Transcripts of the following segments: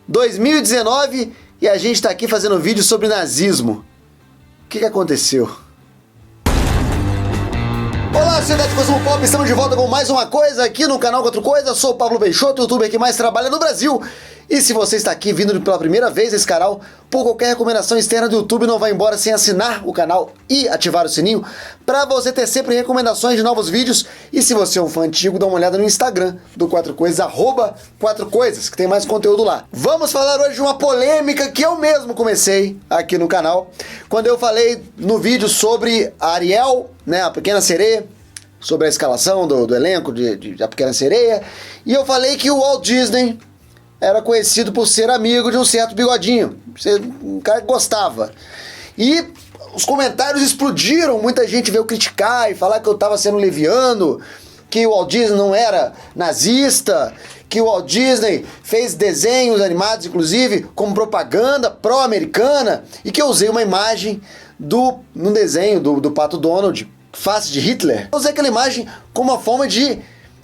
2019 e a gente tá aqui fazendo vídeo sobre nazismo. O que aconteceu? Olá, sociedade Cosmopop, estamos de volta com mais uma coisa aqui no canal Quatro Coisas. Eu sou o Pablo Peixoto, o youtuber que mais trabalha no Brasil. E se você está aqui vindo pela primeira vez nesse canal, por qualquer recomendação externa do YouTube, não vai embora sem assinar o canal e ativar o sininho para você ter sempre recomendações de novos vídeos. E se você é um fã antigo, dá uma olhada no Instagram do Quatro Coisas, @4coisas, que tem mais conteúdo lá. Vamos falar hoje de uma polêmica que eu mesmo comecei aqui no canal, quando eu falei no vídeo sobre a Ariel, né, a Pequena Sereia, sobre a escalação do elenco de A Pequena Sereia, e eu falei que o Walt Disney era conhecido por ser amigo de um certo bigodinho, um cara que gostava. E os comentários explodiram, muita gente veio criticar e falar que eu estava sendo leviano, que o Walt Disney não era nazista, que o Walt Disney fez desenhos animados, inclusive, como propaganda pró-americana, e que eu usei uma imagem num desenho do Pato Donald, face de Hitler. Eu usei aquela imagem como uma forma de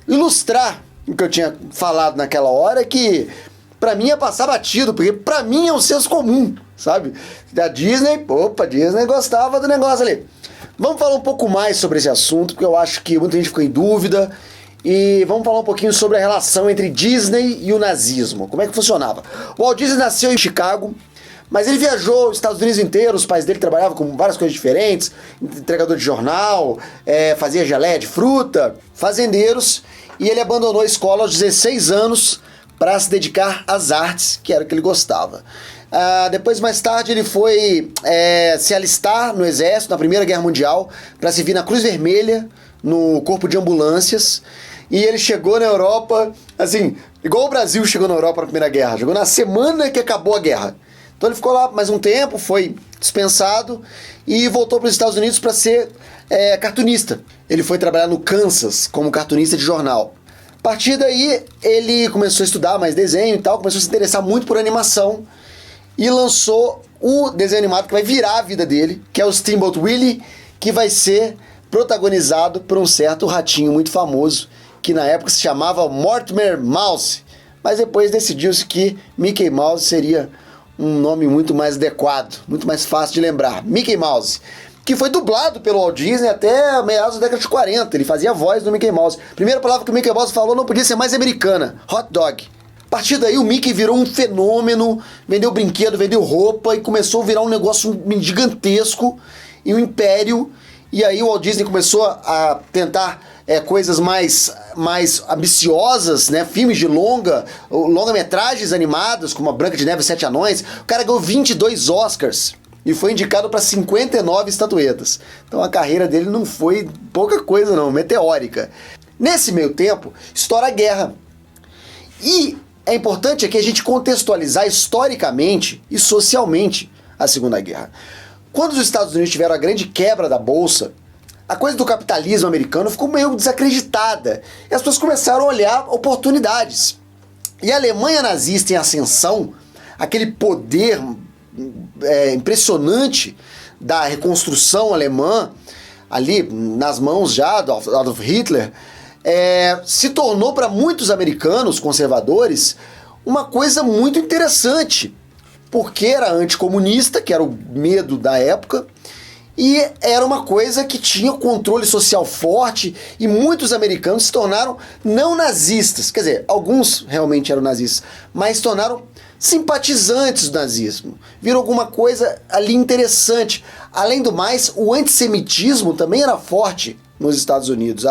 ilustrar o que eu tinha falado naquela hora, que pra mim ia passar batido, porque pra mim é um senso comum, sabe? Da Disney, Disney gostava do negócio ali. Vamos falar um pouco mais sobre esse assunto, porque eu acho que muita gente ficou em dúvida, e vamos falar um pouquinho sobre a relação entre Disney e o nazismo, como é que funcionava. O Walt Disney nasceu em Chicago, mas ele viajou os Estados Unidos inteiro, os pais dele trabalhavam com várias coisas diferentes, entregador de jornal, fazia geleia de fruta, fazendeiros, e ele abandonou a escola aos 16 anos para se dedicar às artes, que era o que ele gostava. Depois, mais tarde, ele foi se alistar no exército, na Primeira Guerra Mundial, para servir na Cruz Vermelha, no corpo de ambulâncias, e ele chegou na Europa, assim, igual o Brasil chegou na Europa na Primeira Guerra, chegou na semana que acabou a guerra. Então ele ficou lá mais um tempo, foi dispensado e voltou para os Estados Unidos para ser cartunista. Ele foi trabalhar no Kansas como cartunista de jornal. A partir daí, ele começou a estudar mais desenho e tal, começou a se interessar muito por animação e lançou o desenho animado que vai virar a vida dele, que é o Steamboat Willie, que vai ser protagonizado por um certo ratinho muito famoso, que na época se chamava Mortimer Mouse, mas depois decidiu-se que Mickey Mouse seria um nome muito mais adequado, muito mais fácil de lembrar. Mickey Mouse, que foi dublado pelo Walt Disney até meados da década de 40. Ele fazia a voz do Mickey Mouse. A primeira palavra que o Mickey Mouse falou não podia ser mais americana: hot dog. A partir daí o Mickey virou um fenômeno, vendeu brinquedo, vendeu roupa e começou a virar um negócio gigantesco e um império. E aí o Walt Disney começou a tentar coisas mais ambiciosas, né? Filmes de longa-metragens animadas, como A Branca de Neve e Sete Anões. O cara ganhou 22 Oscars e foi indicado para 59 estatuetas. Então a carreira dele não foi pouca coisa não, meteórica. Nesse meio tempo, estoura a guerra. E é importante aqui a gente contextualizar historicamente e socialmente a Segunda Guerra. Quando os Estados Unidos tiveram a grande quebra da Bolsa, a coisa do capitalismo americano ficou meio desacreditada. E as pessoas começaram a olhar oportunidades. E a Alemanha nazista em ascensão, aquele poder impressionante da reconstrução alemã, ali nas mãos já do Adolf Hitler, se tornou para muitos americanos conservadores uma coisa muito interessante, porque era anticomunista, que era o medo da época, e era uma coisa que tinha controle social forte, e muitos americanos se tornaram não nazistas, quer dizer, alguns realmente eram nazistas, mas se tornaram simpatizantes do nazismo. Virou alguma coisa ali interessante. Além do mais, o antissemitismo também era forte nos Estados Unidos.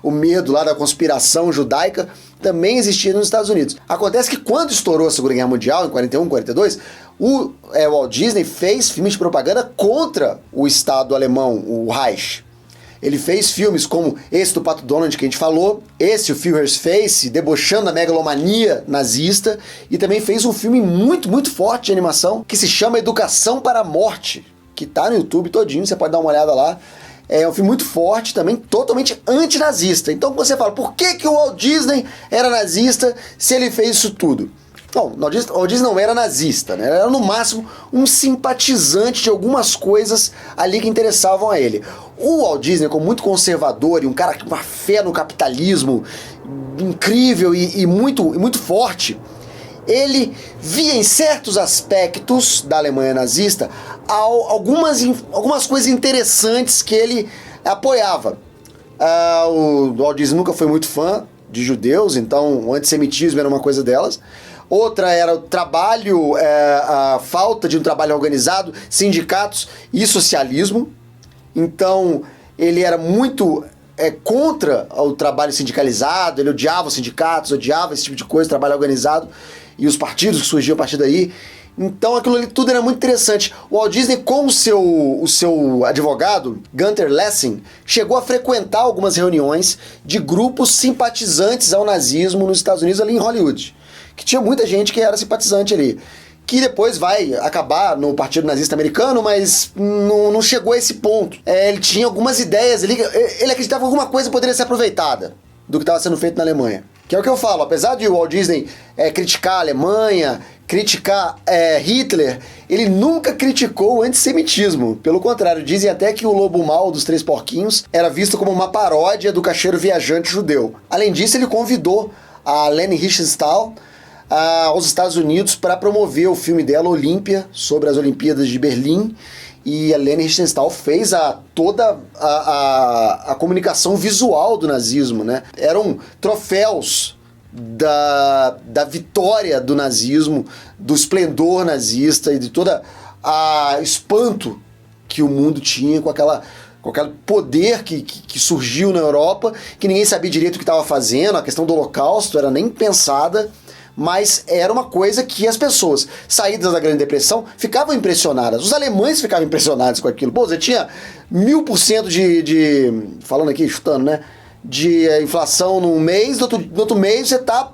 O medo lá da conspiração judaica também existia nos Estados Unidos. Acontece que quando estourou a Segunda Guerra Mundial, em 41, 42, o Walt Disney fez filmes de propaganda contra o Estado alemão, o Reich. Ele fez filmes como esse do Pato Donald que a gente falou, esse, o Führer's Face, debochando da megalomania nazista, e também fez um filme muito, muito forte de animação que se chama Educação para a Morte, que tá no YouTube todinho, você pode dar uma olhada lá. É um filme muito forte, também totalmente antinazista. Então você fala, por que o Walt Disney era nazista se ele fez isso tudo? Não, o Walt Disney não era nazista, né? Era no máximo um simpatizante de algumas coisas ali que interessavam a ele. O Walt Disney, como muito conservador e um cara com uma fé no capitalismo incrível e muito forte, ele via em certos aspectos da Alemanha nazista algumas coisas interessantes que ele apoiava. O Walt Disney nunca foi muito fã de judeus, então o antissemitismo era uma coisa delas. Outra era o trabalho, a falta de um trabalho organizado, sindicatos e socialismo. Então ele era muito contra o trabalho sindicalizado, ele odiava os sindicatos, odiava esse tipo de coisa, trabalho organizado e os partidos que surgiam a partir daí. Então aquilo ali tudo era muito interessante. O Walt Disney, com o seu advogado, Gunther Lessing, chegou a frequentar algumas reuniões de grupos simpatizantes ao nazismo nos Estados Unidos, ali em Hollywood. Que tinha muita gente que era simpatizante ali. Que depois vai acabar no Partido Nazista Americano, mas não chegou a esse ponto. Ele tinha algumas ideias ali, ele acreditava que alguma coisa poderia ser aproveitada do que estava sendo feito na Alemanha. Que é o que eu falo, apesar de o Walt Disney criticar a Alemanha, criticar Hitler, ele nunca criticou o antissemitismo. Pelo contrário, dizem até que o Lobo Mau dos Três Porquinhos era visto como uma paródia do caixeiro viajante judeu. Além disso, ele convidou a Leni Riefenstahl aos Estados Unidos para promover o filme dela, Olímpia, sobre as Olimpíadas de Berlim. E a Leni Riefenstahl fez toda a comunicação visual do nazismo, né? Eram troféus da vitória do nazismo, do esplendor nazista e de toda a espanto que o mundo tinha com aquele poder que surgiu na Europa, que ninguém sabia direito o que estava fazendo. A questão do Holocausto era nem pensada, mas era uma coisa que as pessoas, saídas da Grande Depressão, ficavam impressionadas. Os alemães ficavam impressionados com aquilo. Pô, você tinha 1000% falando aqui, chutando, né? De inflação num mês, no outro mês você tá,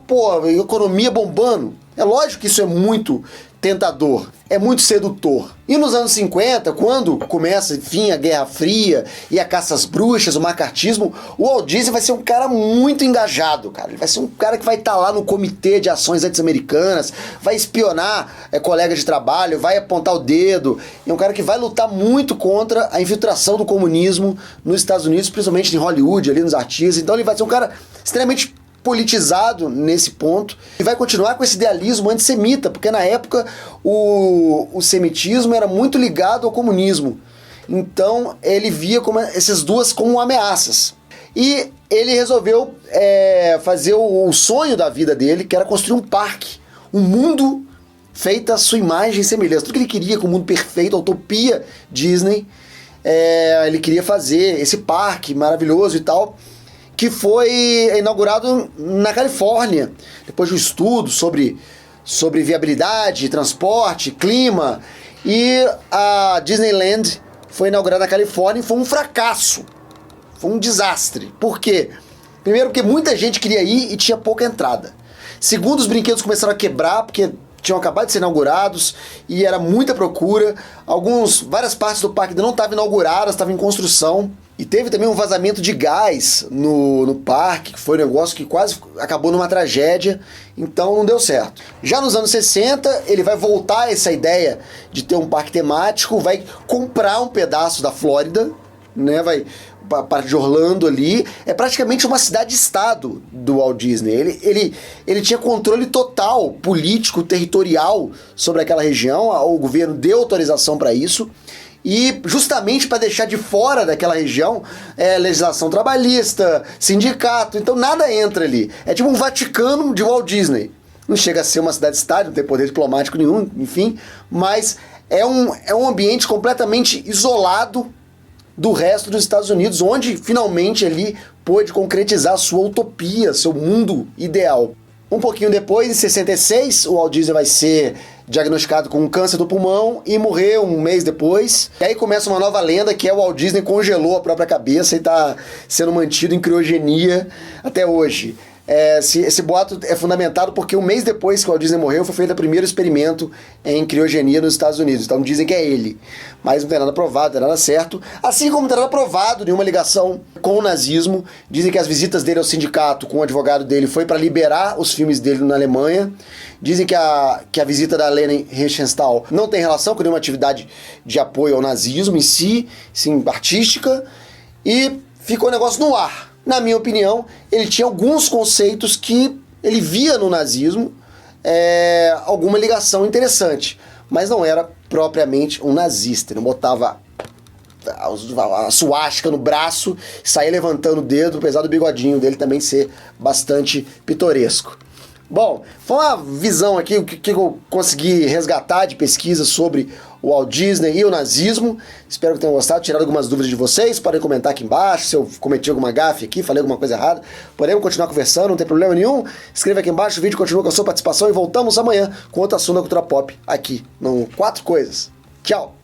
economia bombando. É lógico que isso é muito tentador, é muito sedutor. E nos anos 50, quando começa, enfim, a Guerra Fria e a caça às bruxas, o macartismo, o Walt Disney vai ser um cara muito engajado, cara. Ele vai ser um cara que vai estar lá no Comitê de Ações Anti-Americanas, vai espionar colegas de trabalho, vai apontar o dedo. É um cara que vai lutar muito contra a infiltração do comunismo nos Estados Unidos, principalmente em Hollywood, ali nos artistas. Então ele vai ser um cara extremamente politizado nesse ponto e vai continuar com esse idealismo antissemita, porque na época o semitismo era muito ligado ao comunismo. Então ele via essas duas como ameaças. E ele resolveu fazer o sonho da vida dele, que era construir um parque, um mundo feito à sua imagem e semelhança. Tudo que ele queria com o mundo perfeito, a utopia Disney, ele queria fazer esse parque maravilhoso e tal, que foi inaugurado na Califórnia, depois de um estudo sobre viabilidade, transporte, clima. E a Disneyland foi inaugurada na Califórnia e foi um fracasso, foi um desastre. Por quê? Primeiro, porque muita gente queria ir e tinha pouca entrada. Segundo, os brinquedos começaram a quebrar, porque tinham acabado de ser inaugurados e era muita procura. Várias partes do parque ainda não estavam inauguradas, estavam em construção. E teve também um vazamento de gás no parque, que foi um negócio que quase acabou numa tragédia, então não deu certo. Já nos anos 60, ele vai voltar a essa ideia de ter um parque temático, vai comprar um pedaço da Flórida, né, a parte de Orlando ali, é praticamente uma cidade-estado do Walt Disney. Ele tinha controle total, político, territorial sobre aquela região, o governo deu autorização para isso. E justamente para deixar de fora daquela região legislação trabalhista, sindicato, então nada entra ali. É tipo um Vaticano de Walt Disney. Não chega a ser uma cidade-estado, não tem poder diplomático nenhum, enfim, mas é um ambiente completamente isolado do resto dos Estados Unidos, onde finalmente ele pôde concretizar a sua utopia, seu mundo ideal. Um pouquinho depois, em 66, o Walt Disney vai ser diagnosticado com um câncer do pulmão e morreu um mês depois. E aí começa uma nova lenda, que é o Walt Disney congelou a própria cabeça e está sendo mantido em criogenia até hoje. Esse boato é fundamentado porque um mês depois que o Walt Disney morreu foi feito o primeiro experimento em criogenia nos Estados Unidos. Então dizem que é ele, mas não tem nada provado, não tem nada certo. Assim como não tem nada provado nenhuma ligação com o nazismo. Dizem que as visitas dele ao sindicato com o advogado dele foi para liberar os filmes dele na Alemanha. Dizem que a visita da Leni Riefenstahl não tem relação com nenhuma atividade de apoio ao nazismo em si, sim, artística, e ficou o negócio no ar. Na minha opinião, ele tinha alguns conceitos que ele via no nazismo, alguma ligação interessante, mas não era propriamente um nazista, ele não botava a suástica no braço e saía levantando o dedo, apesar do bigodinho dele também ser bastante pitoresco. Bom, foi uma visão aqui, o que eu consegui resgatar de pesquisa sobre o Walt Disney e o nazismo. Espero que tenham gostado, tirado algumas dúvidas de vocês. Podem comentar aqui embaixo se eu cometi alguma gafe aqui, falei alguma coisa errada. Podemos continuar conversando, não tem problema nenhum. Escreva aqui embaixo, o vídeo continua com a sua participação e voltamos amanhã com outro assunto da cultura pop aqui no 4 Coisas. Tchau!